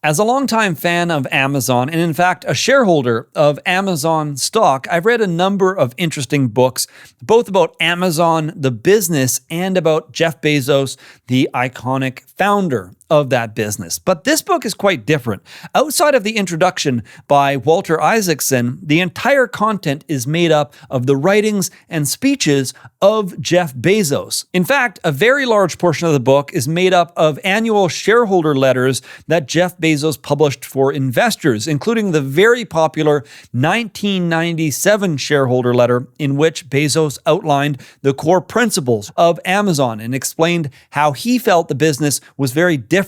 As a longtime fan of Amazon, and in fact, a shareholder of Amazon stock, I've read a number of interesting books, both about Amazon, the business, and about Jeff Bezos, the iconic founder of that business. But this book is quite different. Outside of the introduction by Walter Isaacson, the entire content is made up of the writings and speeches of Jeff Bezos. In fact, a very large portion of the book is made up of annual shareholder letters that Jeff Bezos published for investors, including the very popular 1997 shareholder letter in which Bezos outlined the core principles of Amazon and explained how he felt the business was very different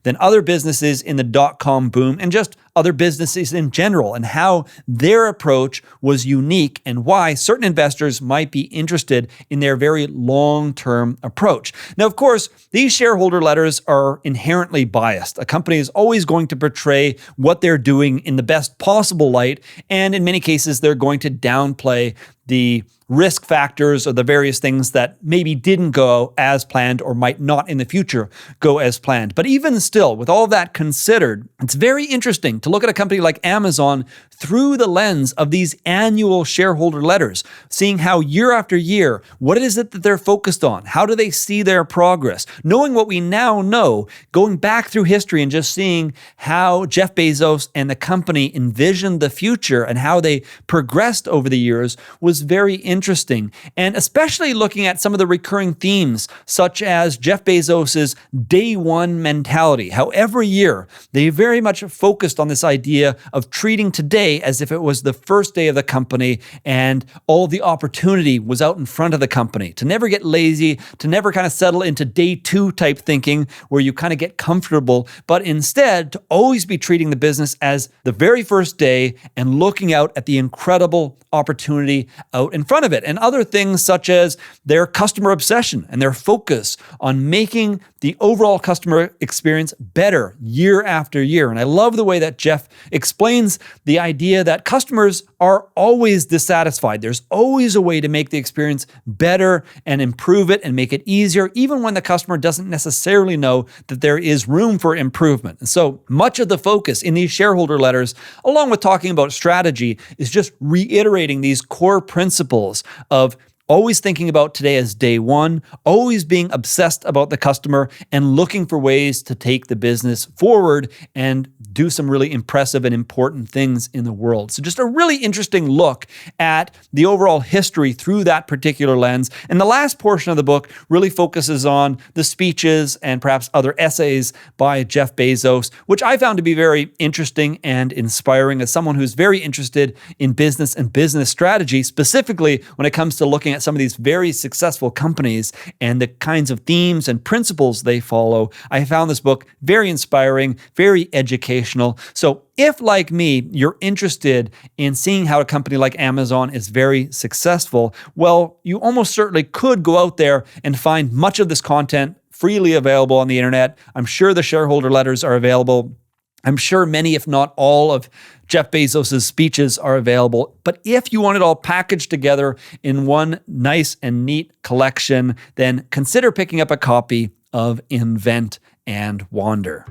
than other businesses in the dot-com boom and just other businesses in general, and how their approach was unique and why certain investors might be interested in their very long-term approach. Now, of course, these shareholder letters are inherently biased. A company is always going to portray what they're doing in the best possible light, and in many cases, they're going to downplay the risk factors or the various things that maybe didn't go as planned or might not in the future go as planned. But even still, with all that considered, it's very interesting to look at a company like Amazon through the lens of these annual shareholder letters, seeing how year after year, what is it that they're focused on? How do they see their progress? Knowing what we now know, going back through history and just seeing how Jeff Bezos and the company envisioned the future and how they progressed over the years was very interesting. And especially looking at some of the recurring themes, such as Jeff Bezos's day one mentality, how every year they very much focused on this idea of treating today as if it was the first day of the company and all the opportunity was out in front of the company, to never get lazy, to never kind of settle into day two type thinking where you kind of get comfortable, but instead to always be treating the business as the very first day and looking out at the incredible opportunity out in front of it. And other things such as their customer obsession and their focus on making the overall customer experience better year after year. And I love the way that Jeff explains the idea that customers are always dissatisfied. There's always a way to make the experience better and improve it and make it easier, even when the customer doesn't necessarily know that there is room for improvement. And so much of the focus in these shareholder letters, along with talking about strategy, is just reiterating these core principles of always thinking about today as day one, always being obsessed about the customer and looking for ways to take the business forward and do some really impressive and important things in the world. So just a really interesting look at the overall history through that particular lens. And the last portion of the book really focuses on the speeches and perhaps other essays by Jeff Bezos, which I found to be very interesting and inspiring as someone who's very interested in business and business strategy, specifically when it comes to looking at some of these very successful companies and the kinds of themes and principles they follow. I found this book very inspiring, very educational. So if, like me, you're interested in seeing how a company like Amazon is very successful, well, you almost certainly could go out there and find much of this content freely available on the internet. I'm sure the shareholder letters are available. I'm sure many, if not all, of Jeff Bezos' speeches are available. But if you want it all packaged together in one nice and neat collection, then consider picking up a copy of Invent and Wander.